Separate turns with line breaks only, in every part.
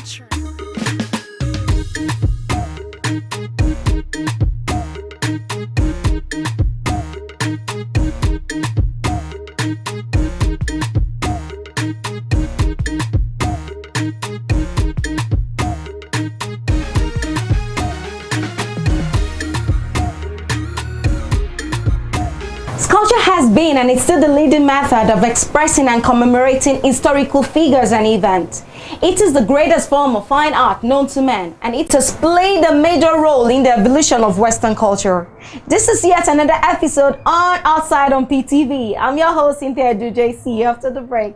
culture.
Sculpture has been and is still the leading method of expressing and commemorating historical figures and events. It is the greatest form of fine art known to man, and it has played a major role in the evolution of Western culture. This is yet another episode on Outside on PTV. I'm your host, Cynthia Dujay. See you after the break.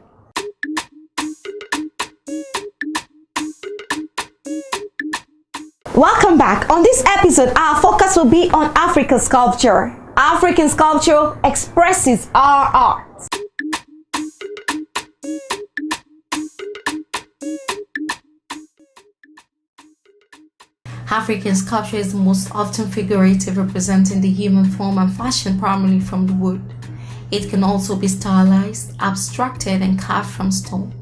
Welcome back. On this episode, our focus will be on African sculpture. African sculpture expresses our art.
African sculpture is the most often figurative, representing the human form and fashioned primarily from the wood. It can also be stylized, abstracted, and carved from stone.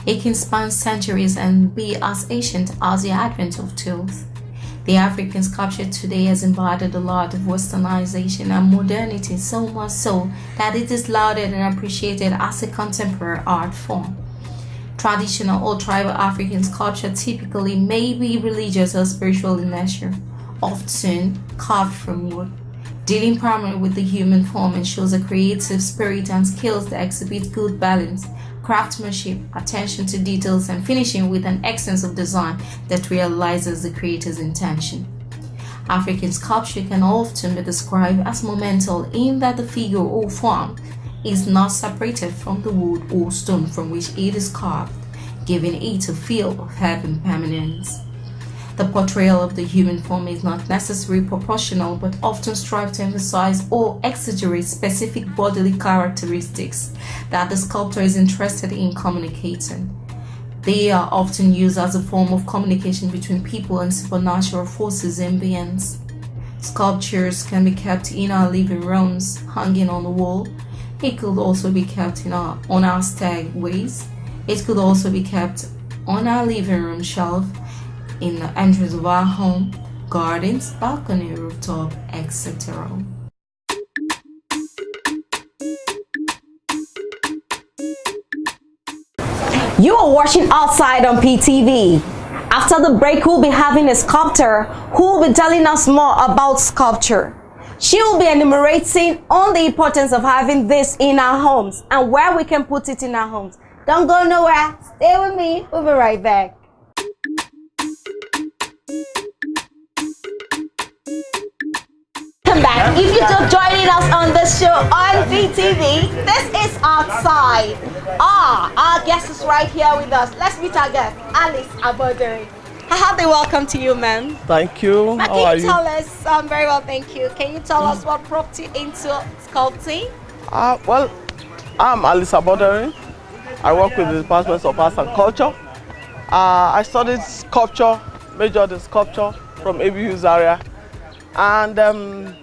It can span centuries and be as ancient as the advent of tools. The African sculpture today has embodied a lot of westernization and modernity, so much so that it is lauded and appreciated as a contemporary art form. Traditional or tribal African sculpture typically may be religious or spiritual in nature, often carved from wood, dealing primarily with the human form, and shows a creative spirit and skills that exhibit good balance, craftsmanship, attention to details, and finishing with an essence of design that realizes the creator's intention. African sculpture can often be described as monumental in that the figure or form is not separated from the wood or stone from which it is carved, giving it a feel of heaven permanence. The portrayal of the human form is not necessarily proportional, but often strives to emphasize or exaggerate specific bodily characteristics that the sculptor is interested in communicating. They are often used as a form of communication between people and supernatural forces and beings. Sculptures can be kept in our living rooms, hanging on the wall. It could also be kept on our stairways. It could also be kept on our living room shelf, in the entrance of our home, gardens, balcony, rooftop, etc.
You are watching Outside on PTV. After the break, we'll be having a sculptor who will be telling us more about sculpture. She will be enumerating on the importance of having this in our homes and where we can put it in our homes. Don't go nowhere. Stay with me. We'll be right back. Welcome back. If you're just joining us on the show on PTV, this is Outside. Our guest is right here with us. Let's meet our guest, Alice Abodere. I have the welcome to you, ma'am.
Thank you.
Now,
How are
can you
you?
tell us, very well, thank you. Can you tell us what brought you into sculpting?
Well, I'm Alice Abodere. I work with the Department of Arts and Culture. I studied sculpture, majored in sculpture from ABU Zaria. And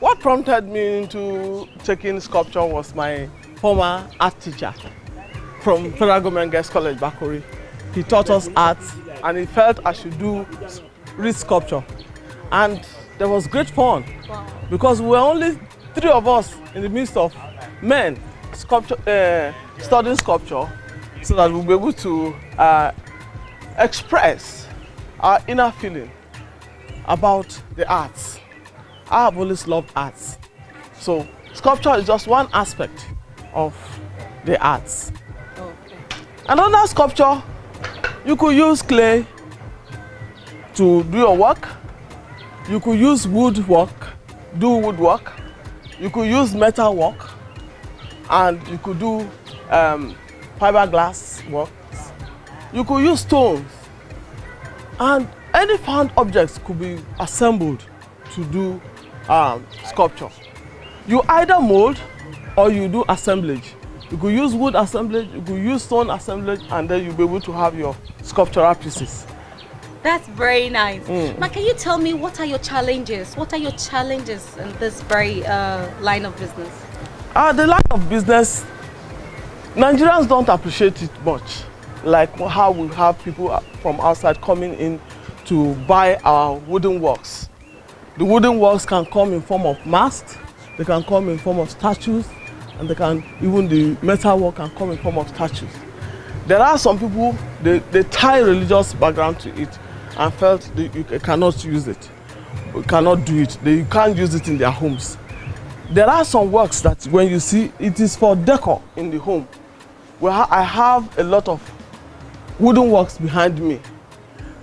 what prompted me into taking sculpture was my former art teacher from Federal Government Girls College, Bakori. He taught us art, and he felt I should read sculpture. And there was great fun.
Wow.
Because we were only 3 of us in the midst of men studying sculpture, so that we'll be able to express our inner feeling about the arts. I have always loved arts. So sculpture is just one aspect of the arts.
Okay.
Another sculpture, you could use clay to do your work. You could use woodwork, do woodwork. You could use metal work, and you could do fiberglass work. You could use stones, and any found objects could be assembled to do sculpture. You either mold or you do assemblage. You could use wood assemblage, you could use stone assemblage, and then you'll be able to have your sculptural pieces.
That's very nice. Now, can you tell me what are your challenges? What are your challenges in this very line of business?
The line of business, Nigerians don't appreciate it much. like how we have people from outside coming in to buy our wooden works. The wooden works can come in form of masks, they can come in form of statues, and even the metal work can come in form of statues. There are some people, they tie religious background to it and felt you cannot use it, you cannot do it, you can't use it in their homes. There are some works that when you see, it is for decor in the home. I have a lot of wooden works behind me.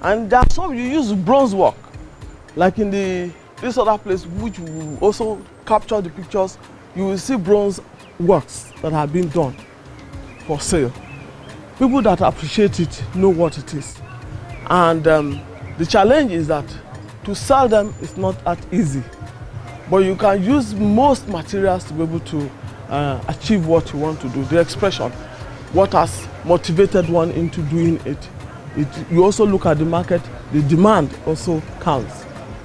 And there are some you use bronze work, like in this other place, which will also capture the pictures. You will see bronze works that have been done for sale. People that appreciate it know what it is. And the challenge is that to sell them is not that easy. But you can use most materials to be able to achieve what you want to do, the expression, what has motivated one into doing it. You also look at the market, the demand also counts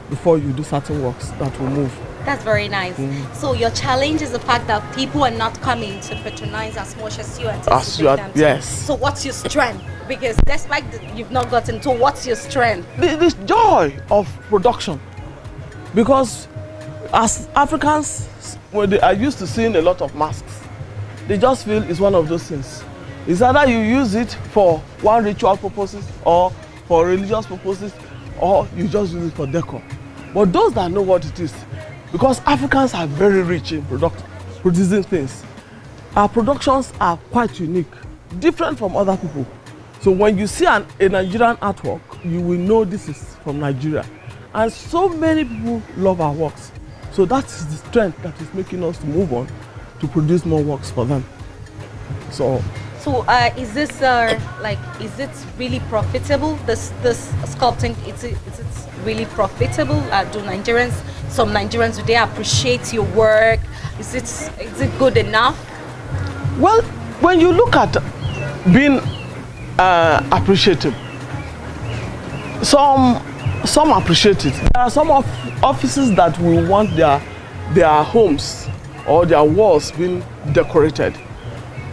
before you do certain works that will move.
That's very nice. So your challenge is the fact that people are not coming to patronize as much as you anticipate them to.
Yes.
So what's your strength? Because despite you've not gotten to, what's your strength?
This joy of production. Because as Africans, when they are used to seeing a lot of masks, they just feel it's one of those things. It's either you use it for one ritual purposes or for religious purposes, or you just use it for decor. But those that know what it is, because Africans are very rich in producing things, our productions are quite unique, different from other people. So when you see a Nigerian artwork, you will know this is from Nigeria. And so many people love our works. So that is the strength that is making us to move on to produce more works for them. So
is this is it really profitable? This sculpting, is it really profitable? Do some Nigerians, do they appreciate your work? Is it good enough?
Well, when you look at being appreciative, some appreciate it. There are some offices that will want their homes or their walls being decorated.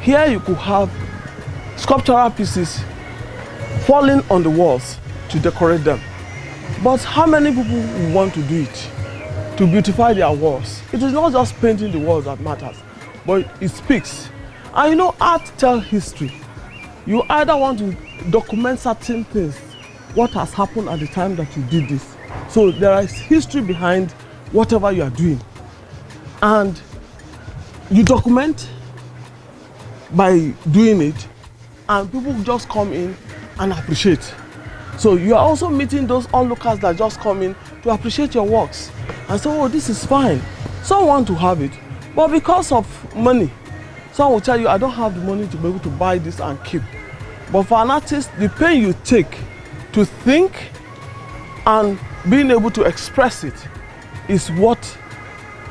Here you could have sculptural pieces falling on the walls to decorate them. But how many people want to do it to beautify their walls? It is not just painting the walls that matters, but it speaks. And you know, art tells history. You either want to document certain things, what has happened at the time that you did this. So there is history behind whatever you are doing. And you document by doing it, and people just come in and appreciate. So you are also meeting those onlookers that just come in to appreciate your works and say, oh, this is fine. Some want to have it, but because of money, some will tell you, I don't have the money to be able to buy this and keep. But for an artist, the pain you take to think and being able to express it is what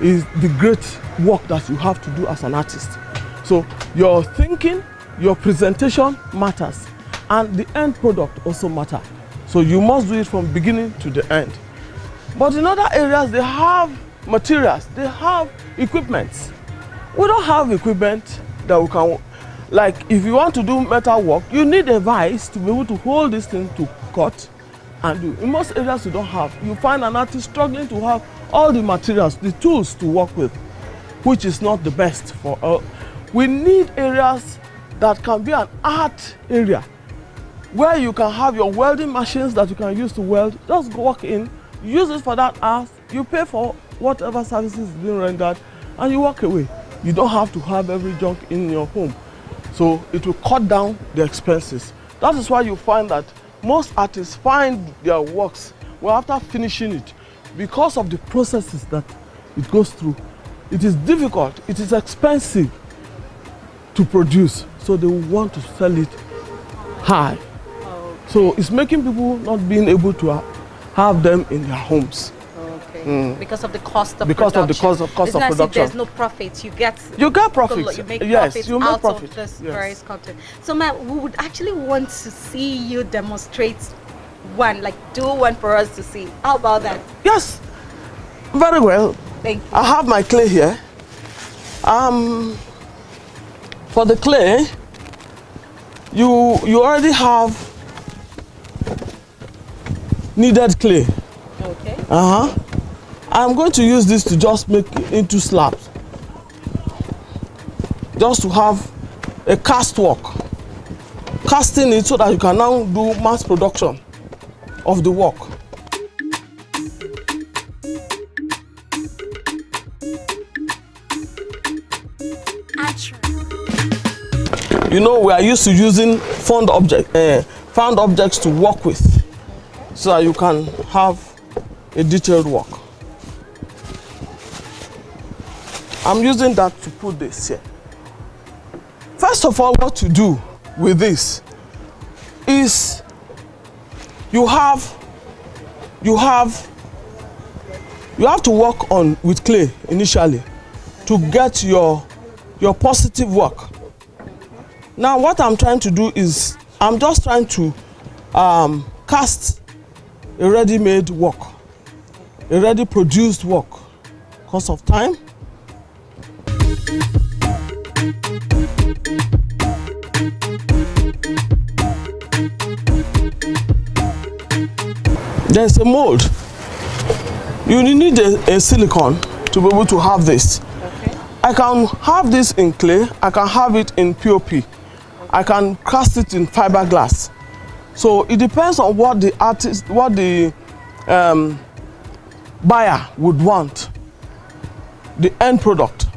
is the great work that you have to do as an artist. So your thinking, your presentation matters, and the end product also matters. So you must do it from beginning to the end. But in other areas, they have materials, they have equipment. We don't have equipment that we can, like if you want to do metal work, you need a vise to be able to hold this thing to cut and do. In most areas you don't have. You find an artist struggling to have all the materials, the tools to work with, which is not the best for all. We need areas that can be an art area where you can have your welding machines that you can use to weld. Just walk in, use it for that hour, you pay for whatever services is being rendered, and you walk away. You don't have to have every junk in your home. So it will cut down the expenses. That is why you find that most artists find their works, well, after finishing it, because of the processes that it goes through, it is difficult, it is expensive to produce, so they want to sell it high. So it's making people not being able to have them in their homes.
Okay. Because of the cost of
because
production.
of the cost of production.
If there's no profit, you get
profits.
You make
yes,
profits
you make
out
profit.
of this
Yes.
various content. So, ma'am, we would actually want to see you demonstrate one, like do one for us to see. How about that?
Yes, very well.
Thank you.
I have my clay here. For the clay, you already have kneaded clay.
Okay.
I'm going to use this to just make into slabs, just to have a cast work, casting it so that you can now do mass production of the work. You know, we are used to using found objects to work with, so that you can have a detailed work. I'm using that to put this here. First of all, what to do with this is you have to work on with clay initially to get your positive work. Now what I'm trying to do is I'm just trying to cast a ready-made work, a ready produced work, because of time. There's a mold. You need a silicone to be able to have this.
Okay.
I can have this in clay, I can have it in POP, I can cast it in fiberglass. So it depends on what the artist, what the buyer would want, the end product.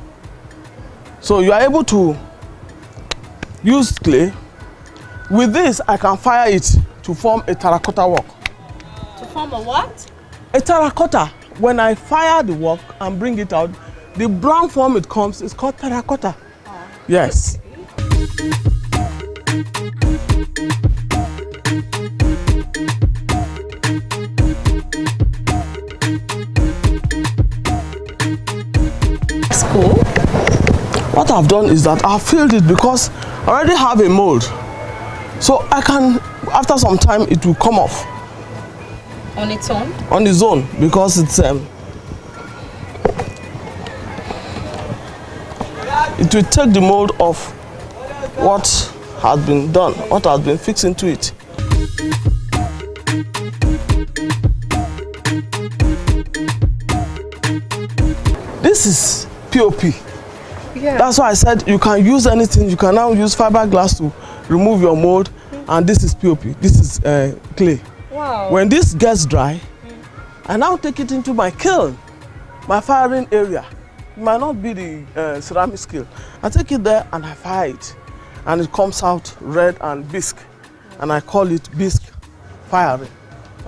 So you are able to use clay. With this, I can fire it to form a terracotta work.
To form a what?
A terracotta. When I fire the work and bring it out, the brown form it comes is called terracotta.
Oh.
Yes.
That's cool.
What I've done is that I've filled it because I already have a mold. So I can, after some time, it will come off.
On its own?
On its own, because it's it will take the mold of what has been done, what has been fixed into it. This is POP.
Yeah.
That's why I said you can use anything. You can now use fiberglass to remove your mold, and this is POP. This is clay.
Wow.
When this gets dry, I now take it into my kiln, my firing area. It might not be the ceramic kiln. I take it there and I fire it, and it comes out red and bisque, and I call it bisque firing.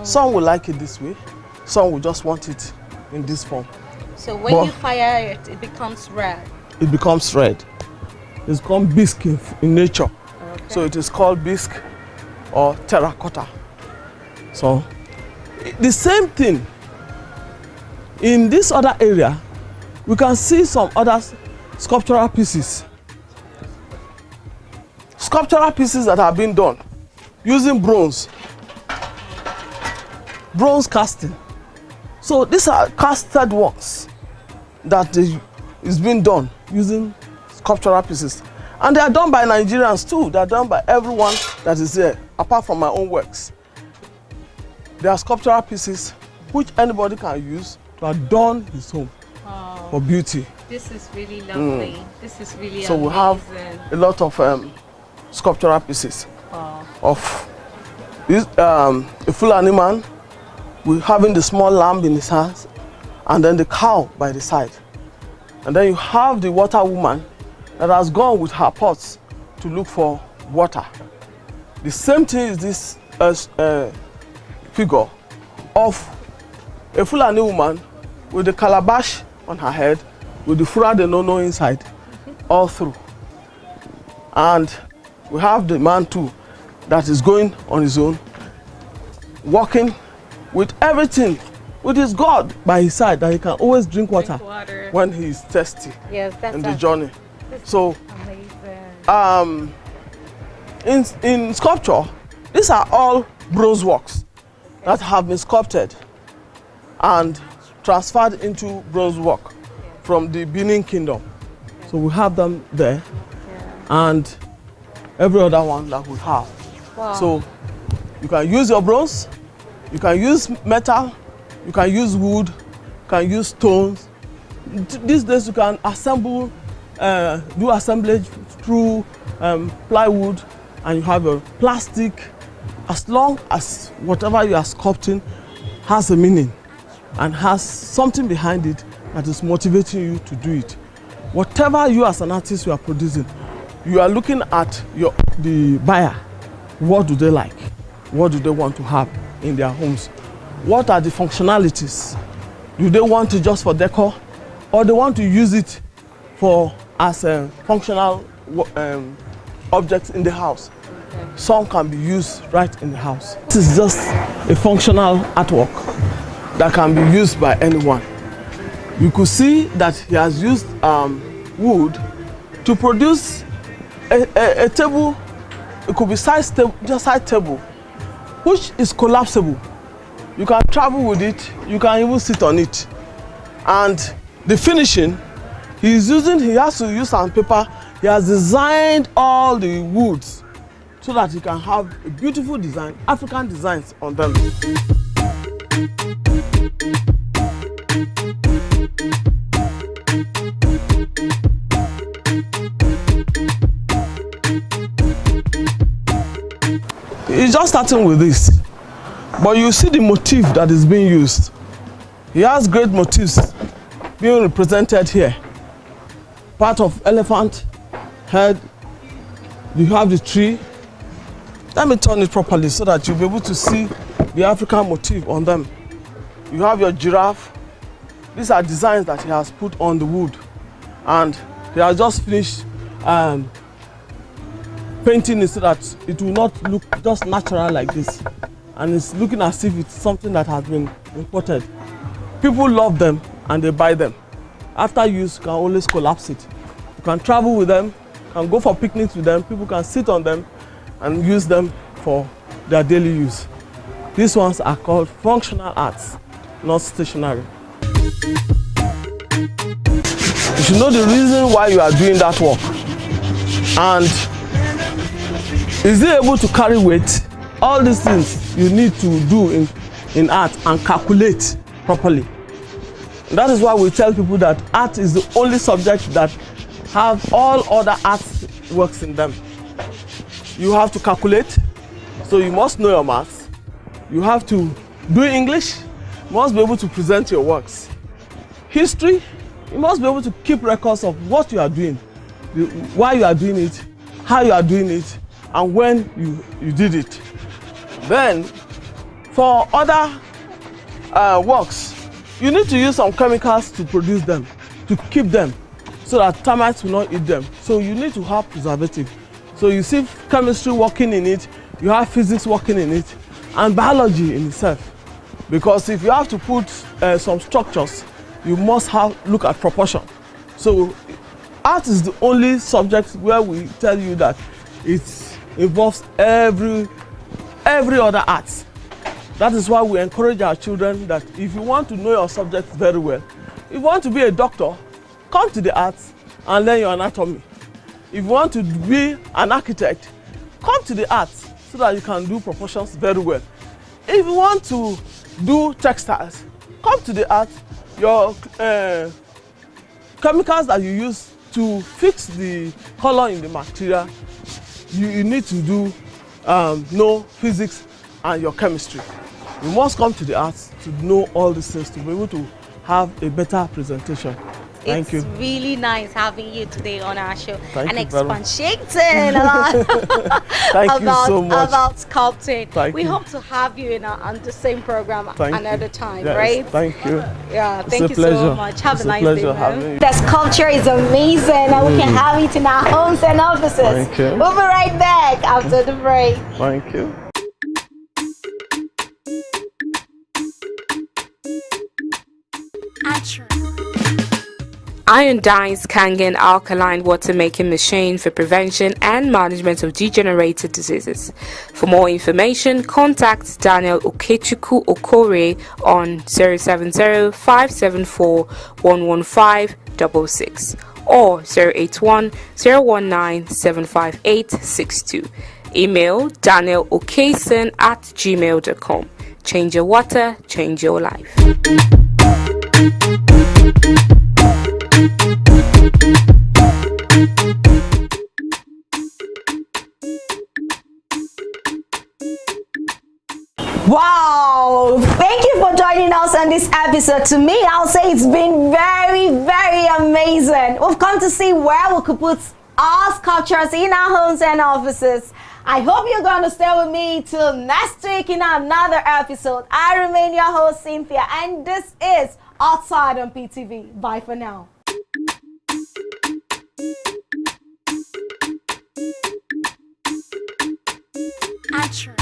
Some will like it this way, some will just want it in this form.
So when you fire it, it becomes red.
It becomes red. It's called bisque in nature.
Okay.
So it is called bisque or terracotta. So the same thing in this other area, we can see some other sculptural pieces. Sculptural pieces that have been done using bronze casting. So these are casted works that is being done using sculptural pieces. And they are done by Nigerians too. They are done by everyone that is there, apart from my own works. They are sculptural pieces which anybody can use to adorn his home for beauty.
This is really lovely. This is really
so
amazing.
We have a lot of sculptural pieces of this, a Fulani man with having the small lamb in his hands, and then the cow by the side. And then you have the water woman that has gone with her pots to look for water. The same thing is this figure of a Fulani woman with the calabash on her head, with the fura de nono inside, all through. And we have the man too that is going on his own, walking with everything, with his God by his side, that he can always drink water when he is thirsty.
Yes, that's
in the journey. So
amazing.
In sculpture, these are all bronze works that have been sculpted and transferred into bronze work from the Benin Kingdom. So we have them there. And every other one that we have.
Wow.
So you can use your bronze, you can use metal, you can use wood, you can use stones. These days you can assemble, do assemblage through plywood, and you have your plastic, as long as whatever you are sculpting has a meaning and has something behind it that is motivating you to do it. Whatever you as an artist you are producing, you are looking at the buyer. What do they like? What do they want to have in their homes? What are the functionalities? Do they want it just for decor, or they want to use it for as a functional objects in the house? Some can be used right in the house. This is just a functional artwork that can be used by anyone. You could see that he has used wood to produce a table. It could be just side table, which is collapsible. You can travel with it, you can even sit on it. And the finishing, he has to use sandpaper. He has designed all the woods so that he can have a beautiful design, African designs on them. He's just starting with this, but you see the motif that is being used. He has great motifs being represented here. Part of elephant head, you have the tree. Let me turn it properly so that you'll be able to see the African motif on them. You have your giraffe. These are designs that he has put on the wood, and he has just finished painting it so that it will not look just natural like this, and it's looking as if it's something that has been imported. People love them and they buy them. After use, you can always collapse it. You can travel with them, you can go for picnics with them, people can sit on them and use them for their daily use. These ones are called functional arts, not stationary. You should know the reason why you are doing that work. And is it able to carry weight? All these things you need to do in art and calculate properly. And that is why we tell people that art is the only subject that have all other art works in them. You have to calculate, so you must know your maths. You have to do English, you must be able to present your works. History, you must be able to keep records of what you are doing, why you are doing it, how you are doing it, and when you did it. Then, for other works, you need to use some chemicals to produce them, to keep them, so that termites will not eat them. So you need to have preservative. So you see chemistry working in it, you have physics working in it, and biology in itself. Because if you have to put some structures, you must look at proportion. So art is the only subject where we tell you that it involves every other art. That is why we encourage our children that if you want to know your subject very well, if you want to be a doctor, come to the arts and learn your anatomy. If you want to be an architect, come to the arts so that you can do proportions very well. If you want to do textiles, come to the arts. Your chemicals that you use to fix the color in the material, you need to do know physics and your chemistry. You must come to the arts to know all these things, to be able to have a better presentation. Thank you.
It's really nice having you today on our show
Thank
and
you very much.
expatiating a lot
Thank you so much.
about sculpting.
Thank
we
you.
hope to have you on the same program
Thank
another
you.
time,
Yes,
right?
Thank you.
Yeah,
It's
thank
a
you
pleasure.
so much. Have
It's
a nice
pleasure
day,
having
man.
you.
The sculpture is amazing and we can have it in our homes and offices.
Thank you.
We'll be right back after the break.
Thank you.
Iron Dyes Kangen alkaline water making machine for prevention and management of degenerated diseases. For more information, contact Daniel Okechukwu Okore on 070-574-11566
or 081 019 75862. Email danielokason@gmail.com. Change your water, change your life.
Wow! Thank you for joining us on this episode. To me, I'll say it's been very, very amazing. We've come to see where we could put our sculptures in our homes and offices. I hope you're going to stay with me till next week in another episode. I remain your host, Cynthia, and this is Outside on PTV. Bye for now.
Action.